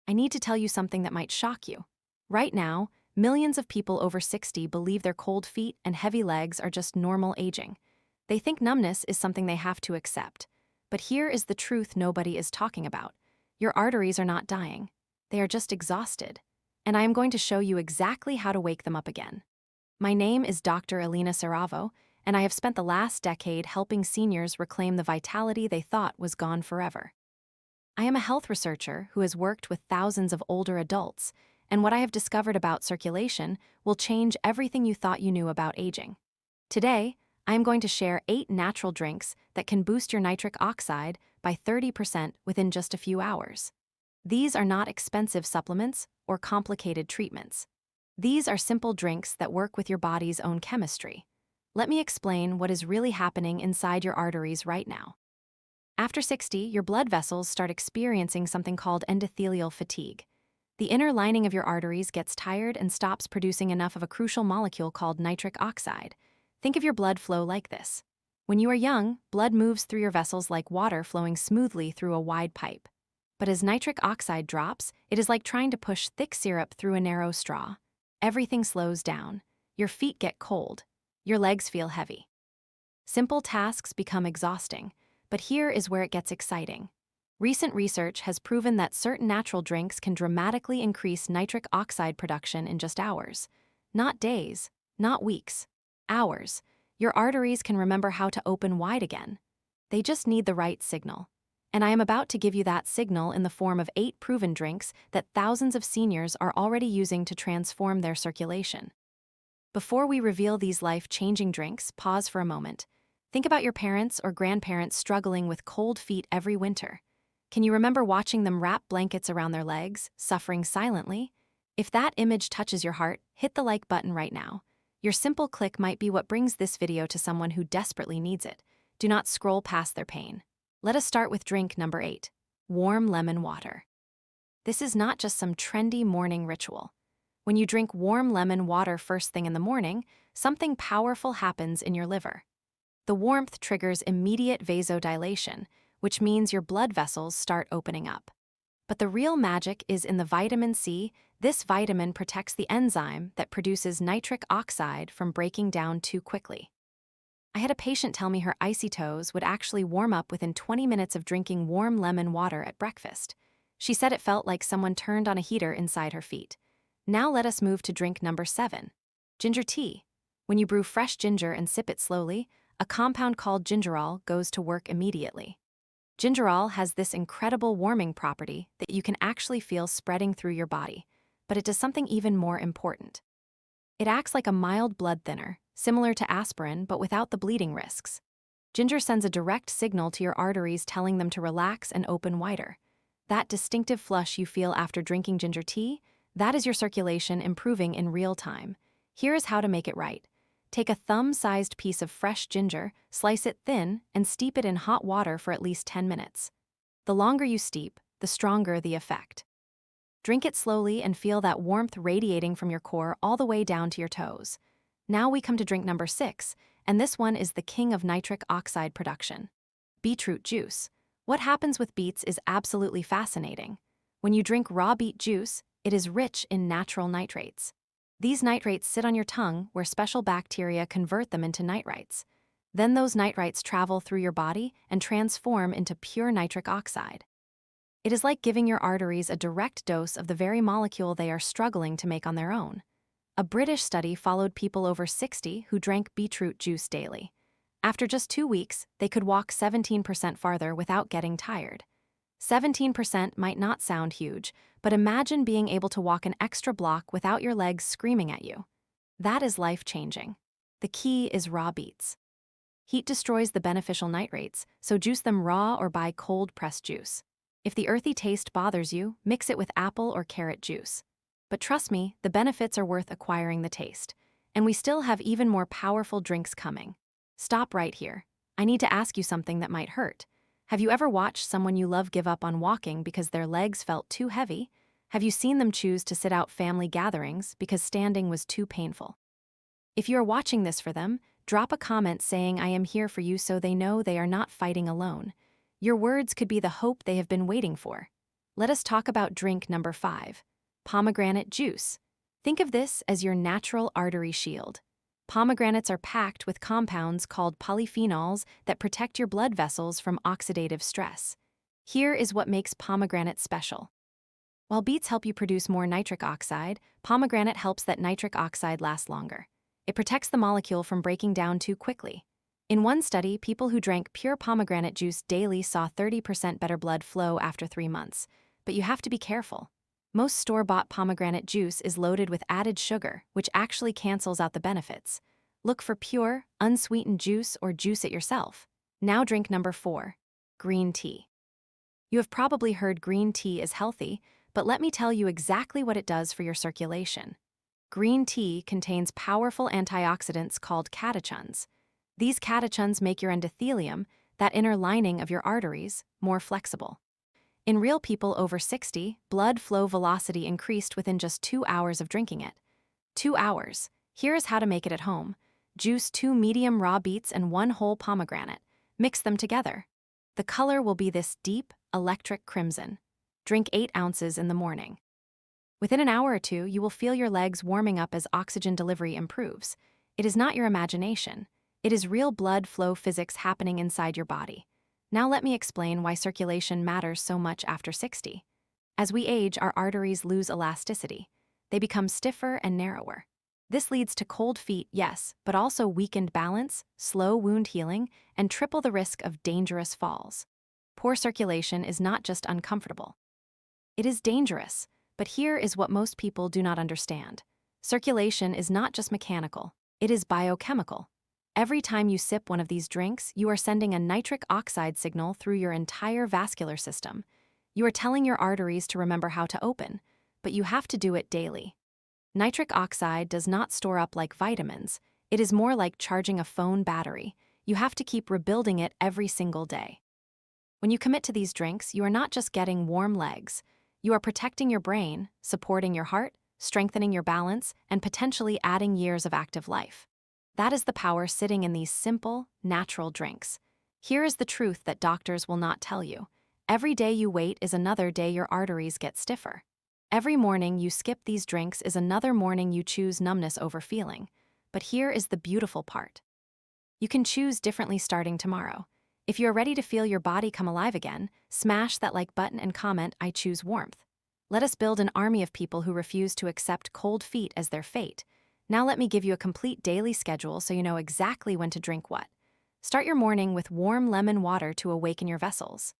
I need to tell you something that might shock you. Right now, millions of people over 60 believe their cold feet and heavy legs are just normal aging. They think numbness is something they have to accept. But here is the truth nobody is talking about. Your arteries are not dying. They are just exhausted. And I am going to show you exactly how to wake them up again. My name is Dr. Alina Saravo, and I have spent the last decade helping seniors reclaim the vitality they thought was gone forever. I am a health researcher who has worked with thousands of older adults, and what I have discovered about circulation will change everything you thought you knew about aging. Today, I am going to share 8 natural drinks that can boost your nitric oxide by 30% within just a few hours. These are not expensive supplements or complicated treatments. These are simple drinks that work with your body's own chemistry. Let me explain what is really happening inside your arteries right now. After 60, your blood vessels start experiencing something called endothelial fatigue. The inner lining of your arteries gets tired and stops producing enough of a crucial molecule called nitric oxide. Think of your blood flow like this. When you are young, blood moves through your vessels like water flowing smoothly through a wide pipe. But as nitric oxide drops, it is like trying to push thick syrup through a narrow straw. Everything slows down. Your feet get cold. Your legs feel heavy. Simple tasks become exhausting. But here is where it gets exciting. Recent research has proven that certain natural drinks can dramatically increase nitric oxide production in just hours. Not days, not weeks, hours. Your arteries can remember how to open wide again. They just need the right signal. And I am about to give you that signal in the form of 8 proven drinks that thousands of seniors are already using to transform their circulation. Before we reveal these life-changing drinks, pause for a moment. Think about your parents or grandparents struggling with cold feet every winter. Can you remember watching them wrap blankets around their legs, suffering silently? If that image touches your heart, hit the like button right now. Your simple click might be what brings this video to someone who desperately needs it. Do not scroll past their pain. Let us start with drink number 8, warm lemon water. This is not just some trendy morning ritual. When you drink warm lemon water first thing in the morning, something powerful happens in your liver. The warmth triggers immediate vasodilation, which means your blood vessels start opening up. But the real magic is in the vitamin C. This vitamin protects the enzyme that produces nitric oxide from breaking down too quickly. I had a patient tell me her icy toes would actually warm up within 20 minutes of drinking warm lemon water at breakfast. She said it felt like someone turned on a heater inside her feet. Now let us move to drink number 7, ginger tea. When you brew fresh ginger and sip it slowly, a compound called gingerol goes to work immediately. Gingerol has this incredible warming property that you can actually feel spreading through your body, but it does something even more important. It acts like a mild blood thinner, similar to aspirin but without the bleeding risks. Ginger sends a direct signal to your arteries telling them to relax and open wider. That distinctive flush you feel after drinking ginger tea, that is your circulation improving in real time. Here is how to make it right. Take a thumb-sized piece of fresh ginger, slice it thin, and steep it in hot water for at least 10 minutes. The longer you steep, the stronger the effect. Drink it slowly and feel that warmth radiating from your core all the way down to your toes. Now we come to drink number 6, and this one is the king of nitric oxide production. Beetroot juice. What happens with beets is absolutely fascinating. When you drink raw beet juice, it is rich in natural nitrates. These nitrates sit on your tongue where special bacteria convert them into nitrites. Then those nitrites travel through your body and transform into pure nitric oxide. It is like giving your arteries a direct dose of the very molecule they are struggling to make on their own. A British study followed people over 60 who drank beetroot juice daily. After just 2 weeks, they could walk 17% farther without getting tired. 17% might not sound huge, but imagine being able to walk an extra block without your legs screaming at you. That is life-changing. The key is raw beets. Heat destroys the beneficial nitrates, so juice them raw or buy cold-pressed juice. If the earthy taste bothers you, mix it with apple or carrot juice. But trust me, the benefits are worth acquiring the taste. And we still have even more powerful drinks coming. Stop right here. I need to ask you something that might hurt. Have you ever watched someone you love give up on walking because their legs felt too heavy? Have you seen them choose to sit out family gatherings because standing was too painful? If you are watching this for them, drop a comment saying I am here for you so they know they are not fighting alone. Your words could be the hope they have been waiting for. Let us talk about drink number 5, pomegranate juice. Think of this as your natural artery shield. Pomegranates are packed with compounds called polyphenols that protect your blood vessels from oxidative stress. Here is what makes pomegranate special. While beets help you produce more nitric oxide, pomegranate helps that nitric oxide last longer. It protects the molecule from breaking down too quickly. In one study, people who drank pure pomegranate juice daily saw 30% better blood flow after 3 months. But you have to be careful. Most store-bought pomegranate juice is loaded with added sugar, which actually cancels out the benefits. Look for pure, unsweetened juice or juice it yourself. Now drink number 4, green tea. You have probably heard green tea is healthy, but let me tell you exactly what it does for your circulation. Green tea contains powerful antioxidants called catechins. These catechins make your endothelium, that inner lining of your arteries, more flexible. In real people over 60, blood flow velocity increased within just 2 hours of drinking it. 2 hours. Here is how to make it at home. Juice 2 medium raw beets and 1 whole pomegranate. Mix them together. The color will be this deep, electric crimson. Drink 8 ounces in the morning. Within an hour or two, you will feel your legs warming up as oxygen delivery improves. It is not your imagination. It is real blood flow physics happening inside your body. Now let me explain why circulation matters so much after 60. As we age, our arteries lose elasticity. They become stiffer and narrower. This leads to cold feet, yes, but also weakened balance, slow wound healing, and triple the risk of dangerous falls. Poor circulation is not just uncomfortable. It is dangerous, but here is what most people do not understand. Circulation is not just mechanical, it is biochemical. Every time you sip one of these drinks, you are sending a nitric oxide signal through your entire vascular system. You are telling your arteries to remember how to open, but you have to do it daily. Nitric oxide does not store up like vitamins. It is more like charging a phone battery. You have to keep rebuilding it every single day. When you commit to these drinks, you are not just getting warm legs. You are protecting your brain, supporting your heart, strengthening your balance, and potentially adding years of active life. That is the power sitting in these simple, natural drinks. Here is the truth that doctors will not tell you. Every day you wait is another day your arteries get stiffer. Every morning you skip these drinks is another morning you choose numbness over feeling. But here is the beautiful part. You can choose differently starting tomorrow. If you are ready to feel your body come alive again, smash that like button and comment, "I choose warmth." Let us build an army of people who refuse to accept cold feet as their fate. Now let me give you a complete daily schedule so you know exactly when to drink what. Start your morning with warm lemon water to awaken your vessels.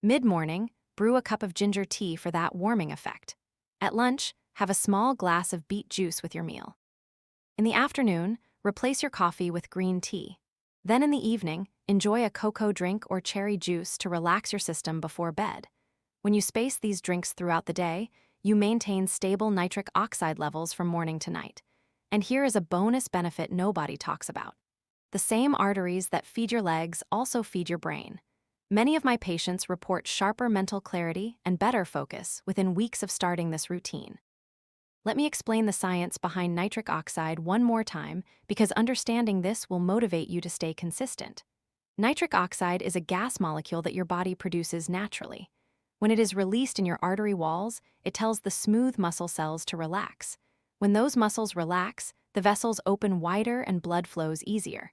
Mid-morning, brew a cup of ginger tea for that warming effect. At lunch, have a small glass of beet juice with your meal. In the afternoon, replace your coffee with green tea. Then in the evening, enjoy a cocoa drink or cherry juice to relax your system before bed. When you space these drinks throughout the day, you maintain stable nitric oxide levels from morning to night. And here is a bonus benefit nobody talks about. The same arteries that feed your legs also feed your brain. Many of my patients report sharper mental clarity and better focus within weeks of starting this routine. Let me explain the science behind nitric oxide one more time, because understanding this will motivate you to stay consistent. Nitric oxide is a gas molecule that your body produces naturally. When it is released in your artery walls, it tells the smooth muscle cells to relax. When those muscles relax, the vessels open wider and blood flows easier.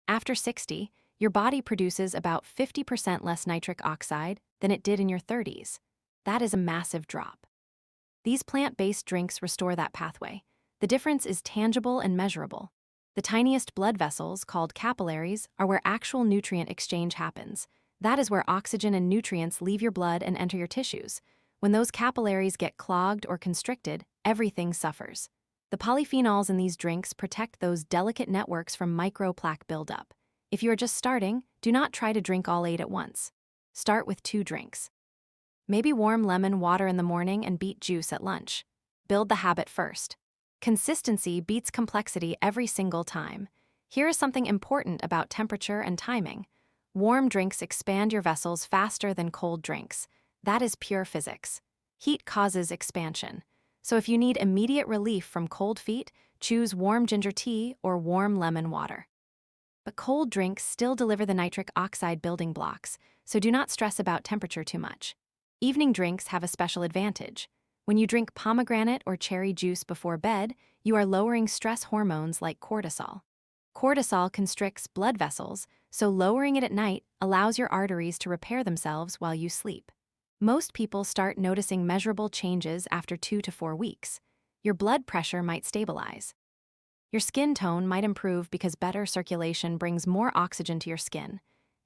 After 60, your body produces about 50% less nitric oxide than it did in your 30s. That is a massive drop. These plant-based drinks restore that pathway. The difference is tangible and measurable. The tiniest blood vessels, called capillaries, are where actual nutrient exchange happens. That is where oxygen and nutrients leave your blood and enter your tissues. When those capillaries get clogged or constricted, everything suffers. The polyphenols in these drinks protect those delicate networks from microplaque buildup. If you are just starting, do not try to drink all 8 at once. Start with 2 drinks. Maybe warm lemon water in the morning and beet juice at lunch. Build the habit first. Consistency beats complexity every single time. Here is something important about temperature and timing. Warm drinks expand your vessels faster than cold drinks. That is pure physics. Heat causes expansion. So if you need immediate relief from cold feet, choose warm ginger tea or warm lemon water. But cold drinks still deliver the nitric oxide building blocks, so do not stress about temperature too much. Evening drinks have a special advantage. When you drink pomegranate or cherry juice before bed, you are lowering stress hormones like cortisol. Cortisol constricts blood vessels, so lowering it at night allows your arteries to repair themselves while you sleep. Most people start noticing measurable changes after 2 to 4 weeks. Your blood pressure might stabilize. Your skin tone might improve because better circulation brings more oxygen to your skin.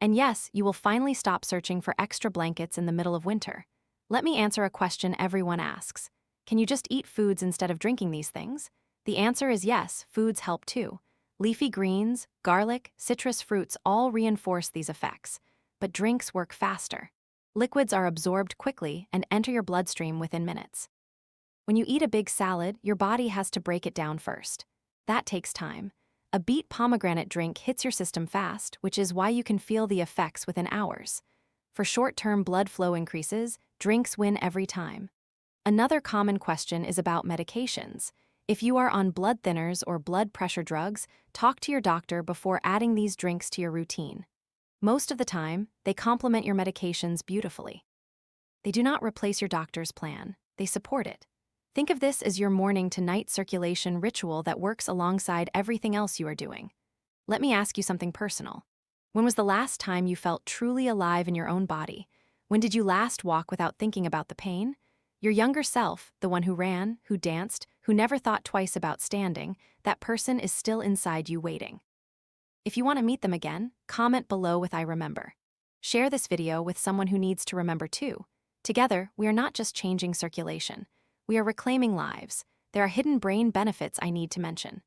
And yes, you will finally stop searching for extra blankets in the middle of winter. Let me answer a question everyone asks. Can you just eat foods instead of drinking these things? The answer is yes, foods help too. Leafy greens, garlic, citrus fruits all reinforce these effects. But drinks work faster. Liquids are absorbed quickly and enter your bloodstream within minutes. When you eat a big salad, your body has to break it down first. That takes time. A beet pomegranate drink hits your system fast, which is why you can feel the effects within hours. For short-term blood flow increases, drinks win every time. Another common question is about medications. If you are on blood thinners or blood pressure drugs, talk to your doctor before adding these drinks to your routine. Most of the time, they complement your medications beautifully. They do not replace your doctor's plan, they support it. Think of this as your morning to night circulation ritual that works alongside everything else you are doing. Let me ask you something personal. When was the last time you felt truly alive in your own body? When did you last walk without thinking about the pain? Your younger self, the one who ran, who danced, who never thought twice about standing, that person is still inside you waiting. If you want to meet them again, comment below with I remember. Share this video with someone who needs to remember too. Together, we are not just changing circulation. We are reclaiming lives. There are hidden brain benefits I need to mention.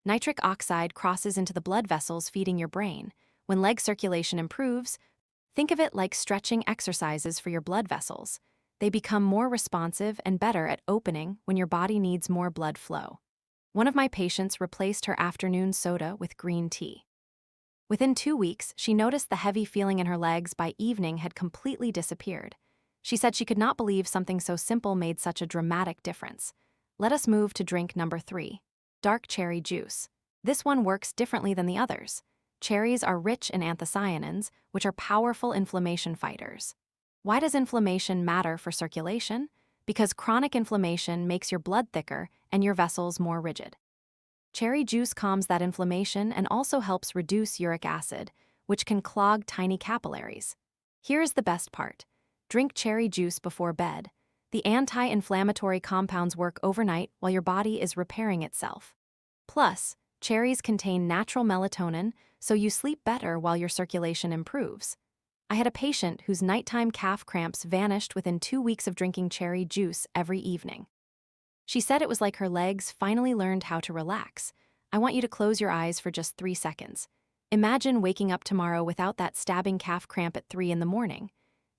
Nitric oxide crosses into the blood vessels feeding your brain. When leg circulation improves, think of it like stretching exercises for your blood vessels. They become more responsive and better at opening when your body needs more blood flow. One of my patients replaced her afternoon soda with green tea. Within 2 weeks, she noticed the heavy feeling in her legs by evening had completely disappeared. She said she could not believe something so simple made such a dramatic difference. Let us move to drink number 3, dark cherry juice. This one works differently than the others. Cherries are rich in anthocyanins, which are powerful inflammation fighters. Why does inflammation matter for circulation? Because chronic inflammation makes your blood thicker and your vessels more rigid. Cherry juice calms that inflammation and also helps reduce uric acid, which can clog tiny capillaries. Here is the best part. Drink cherry juice before bed. The anti-inflammatory compounds work overnight while your body is repairing itself. Plus, cherries contain natural melatonin, so you sleep better while your circulation improves. I had a patient whose nighttime calf cramps vanished within 2 weeks of drinking cherry juice every evening. She said it was like her legs finally learned how to relax. I want you to close your eyes for just 3 seconds. Imagine waking up tomorrow without that stabbing calf cramp at 3 in the morning.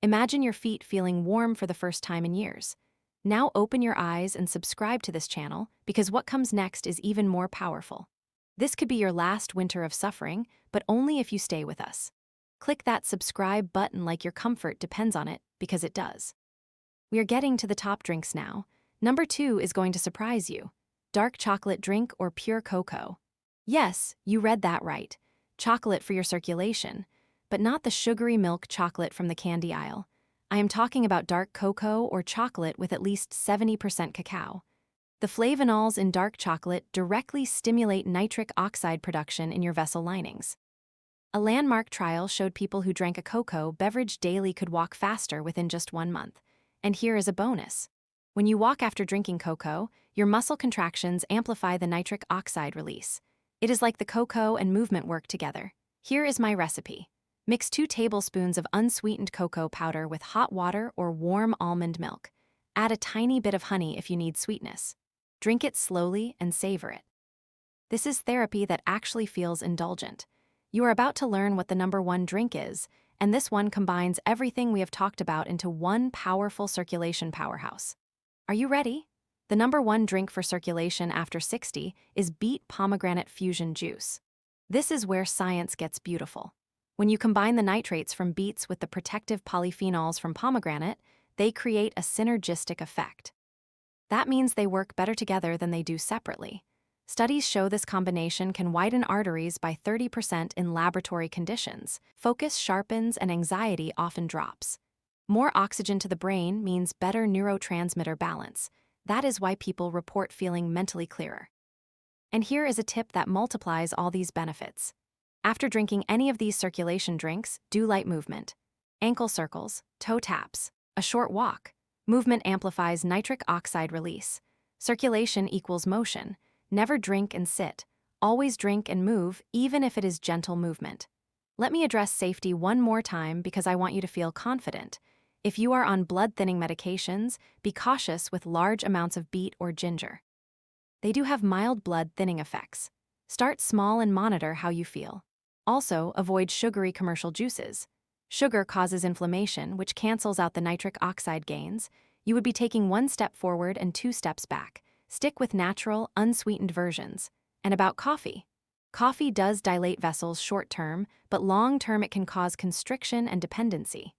Imagine your feet feeling warm for the first time in years. Now open your eyes and subscribe to this channel because what comes next is even more powerful. This could be your last winter of suffering, but only if you stay with us. Click that subscribe button like your comfort depends on it, because it does. We are getting to the top drinks now. Number 2 is going to surprise you. Dark chocolate drink or pure cocoa. Yes, you read that right. Chocolate for your circulation. But not the sugary milk chocolate from the candy aisle. I am talking about dark cocoa or chocolate with at least 70% cacao. The flavonols in dark chocolate directly stimulate nitric oxide production in your vessel linings. A landmark trial showed people who drank a cocoa beverage daily could walk faster within just 1 month. And here is a bonus. When you walk after drinking cocoa, your muscle contractions amplify the nitric oxide release. It is like the cocoa and movement work together. Here is my recipe. Mix 2 tablespoons of unsweetened cocoa powder with hot water or warm almond milk. Add a tiny bit of honey if you need sweetness. Drink it slowly and savor it. This is therapy that actually feels indulgent. You are about to learn what the number 1 drink is, and this one combines everything we have talked about into one powerful circulation powerhouse. Are you ready? The number 1 drink for circulation after 60 is beet pomegranate fusion juice. This is where science gets beautiful. When you combine the nitrates from beets with the protective polyphenols from pomegranate, they create a synergistic effect. That means they work better together than they do separately. Studies show this combination can widen arteries by 30% in laboratory conditions. Focus sharpens and anxiety often drops. More oxygen to the brain means better neurotransmitter balance. That is why people report feeling mentally clearer. And here is a tip that multiplies all these benefits. After drinking any of these circulation drinks, do light movement. Ankle circles, toe taps, a short walk. Movement amplifies nitric oxide release. Circulation equals motion. Never drink and sit. Always drink and move, even if it is gentle movement. Let me address safety one more time because I want you to feel confident. If you are on blood-thinning medications, be cautious with large amounts of beet or ginger. They do have mild blood-thinning effects. Start small and monitor how you feel. Also, avoid sugary commercial juices. Sugar causes inflammation, which cancels out the nitric oxide gains. You would be taking one step forward and 2 steps back. Stick with natural, unsweetened versions. And about coffee. Coffee does dilate vessels short-term, but long-term it can cause constriction and dependency.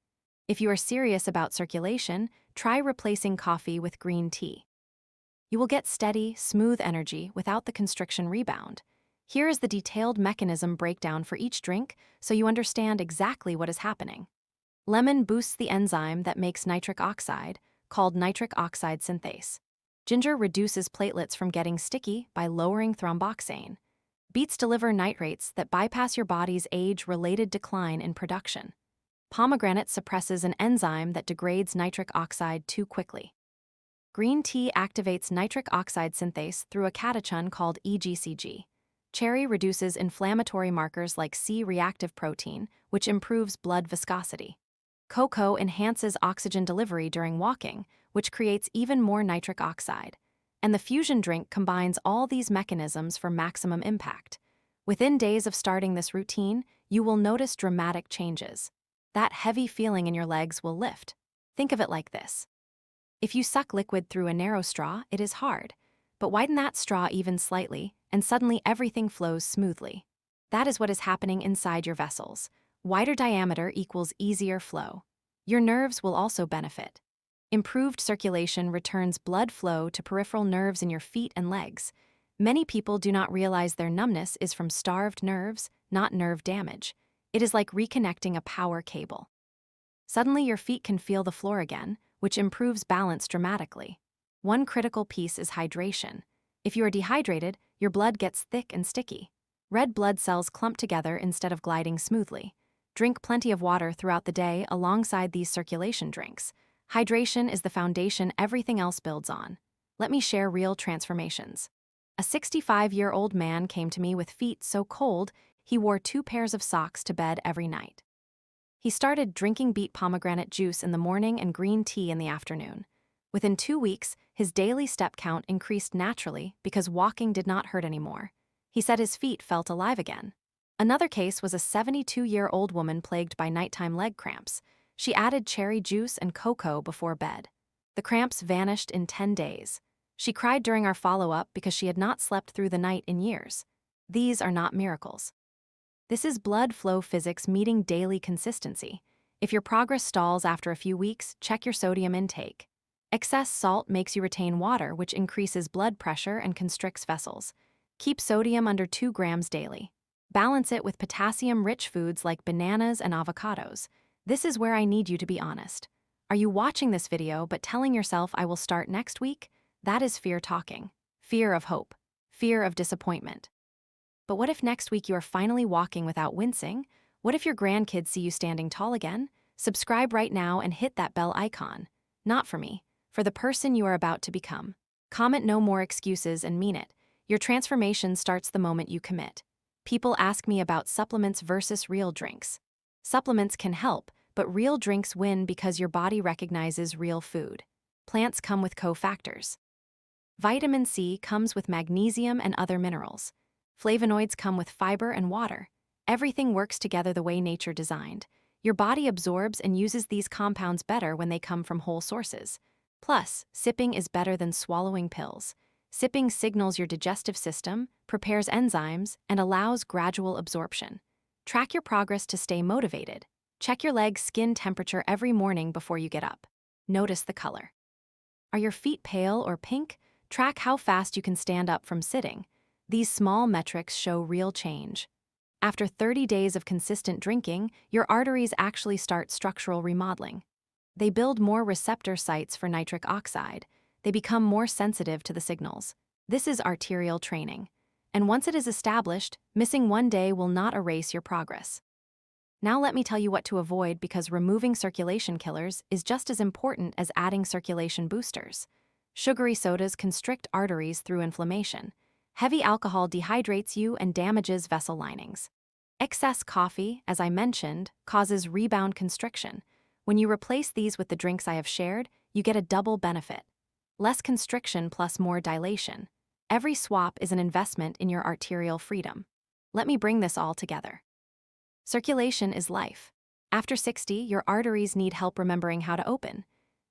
If you are serious about circulation, try replacing coffee with green tea. You will get steady, smooth energy without the constriction rebound. Here is the detailed mechanism breakdown for each drink so you understand exactly what is happening. Lemon boosts the enzyme that makes nitric oxide, called nitric oxide synthase. Ginger reduces platelets from getting sticky by lowering thromboxane. Beets deliver nitrates that bypass your body's age-related decline in production. Pomegranate suppresses an enzyme that degrades nitric oxide too quickly. Green tea activates nitric oxide synthase through a catechol called EGCG. Cherry reduces inflammatory markers like C-reactive protein, which improves blood viscosity. Cocoa enhances oxygen delivery during walking, which creates even more nitric oxide. And the fusion drink combines all these mechanisms for maximum impact. Within days of starting this routine, you will notice dramatic changes. That heavy feeling in your legs will lift. Think of it like this. If you suck liquid through a narrow straw, it is hard. But widen that straw even slightly, and suddenly everything flows smoothly. That is what is happening inside your vessels. Wider diameter equals easier flow. Your nerves will also benefit. Improved circulation returns blood flow to peripheral nerves in your feet and legs. Many people do not realize their numbness is from starved nerves, not nerve damage. It is like reconnecting a power cable. Suddenly your feet can feel the floor again, which improves balance dramatically. One critical piece is hydration. If you are dehydrated, your blood gets thick and sticky. Red blood cells clump together instead of gliding smoothly. Drink plenty of water throughout the day alongside these circulation drinks. Hydration is the foundation everything else builds on. Let me share real transformations. A 65-year-old man came to me with feet so cold, he wore 2 pairs of socks to bed every night. He started drinking beet pomegranate juice in the morning and green tea in the afternoon. Within 2 weeks, his daily step count increased naturally because walking did not hurt anymore. He said his feet felt alive again. Another case was a 72-year-old woman plagued by nighttime leg cramps. She added cherry juice and cocoa before bed. The cramps vanished in 10 days. She cried during our follow-up because she had not slept through the night in years. These are not miracles. This is blood flow physics meeting daily consistency. If your progress stalls after a few weeks, check your sodium intake. Excess salt makes you retain water, which increases blood pressure and constricts vessels. Keep sodium under 2 grams daily. Balance it with potassium-rich foods like bananas and avocados. This is where I need you to be honest. Are you watching this video but telling yourself I will start next week? That is fear talking. Fear of hope. Fear of disappointment. But what if next week you are finally walking without wincing? What if your grandkids see you standing tall again? Subscribe right now and hit that bell icon. Not for me, for the person you are about to become. Comment no more excuses and mean it. Your transformation starts the moment you commit. People ask me about supplements versus real drinks. Supplements can help, but real drinks win because your body recognizes real food. Plants come with cofactors. Vitamin C comes with magnesium and other minerals. Flavonoids come with fiber and water. Everything works together the way nature designed. Your body absorbs and uses these compounds better when they come from whole sources. Plus, sipping is better than swallowing pills. Sipping signals your digestive system, prepares enzymes, and allows gradual absorption. Track your progress to stay motivated. Check your leg's skin temperature every morning before you get up. Notice the color. Are your feet pale or pink? Track how fast you can stand up from sitting. These small metrics show real change. After 30 days of consistent drinking, your arteries actually start structural remodeling. They build more receptor sites for nitric oxide. They become more sensitive to the signals. This is arterial training. And once it is established, missing one day will not erase your progress. Now let me tell you what to avoid, because removing circulation killers is just as important as adding circulation boosters. Sugary sodas constrict arteries through inflammation. Heavy alcohol dehydrates you and damages vessel linings. Excess coffee, as I mentioned, causes rebound constriction. When you replace these with the drinks I have shared, you get a double benefit. Less constriction plus more dilation. Every swap is an investment in your arterial freedom. Let me bring this all together. Circulation is life. After 60, your arteries need help remembering how to open.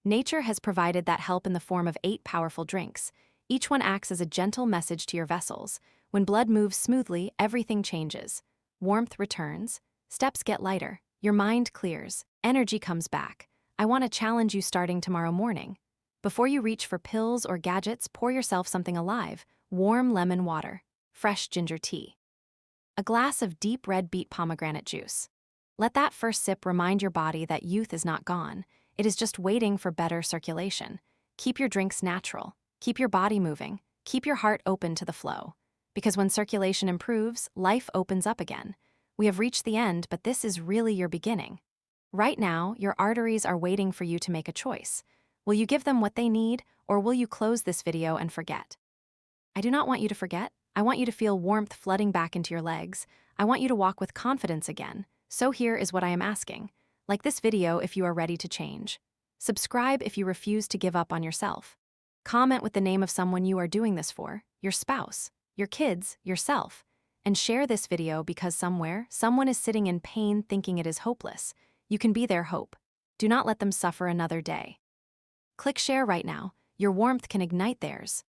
Nature has provided that help in the form of 8 powerful drinks. Each one acts as a gentle message to your vessels. When blood moves smoothly, everything changes. Warmth returns, steps get lighter, your mind clears, energy comes back. I want to challenge you starting tomorrow morning. Before you reach for pills or gadgets, pour yourself something alive: warm lemon water, fresh ginger tea, a glass of deep red beet pomegranate juice. Let that first sip remind your body that youth is not gone. It is just waiting for better circulation. Keep your drinks natural. Keep your body moving. Keep your heart open to the flow. Because when circulation improves, life opens up again. We have reached the end, but this is really your beginning. Right now, your arteries are waiting for you to make a choice. Will you give them what they need, or will you close this video and forget? I do not want you to forget. I want you to feel warmth flooding back into your legs. I want you to walk with confidence again. So here is what I am asking. Like this video if you are ready to change. Subscribe if you refuse to give up on yourself. Comment with the name of someone you are doing this for, your spouse, your kids, yourself. And share this video, because somewhere, someone is sitting in pain thinking it is hopeless. You can be their hope. Do not let them suffer another day. Click share right now. Your warmth can ignite theirs.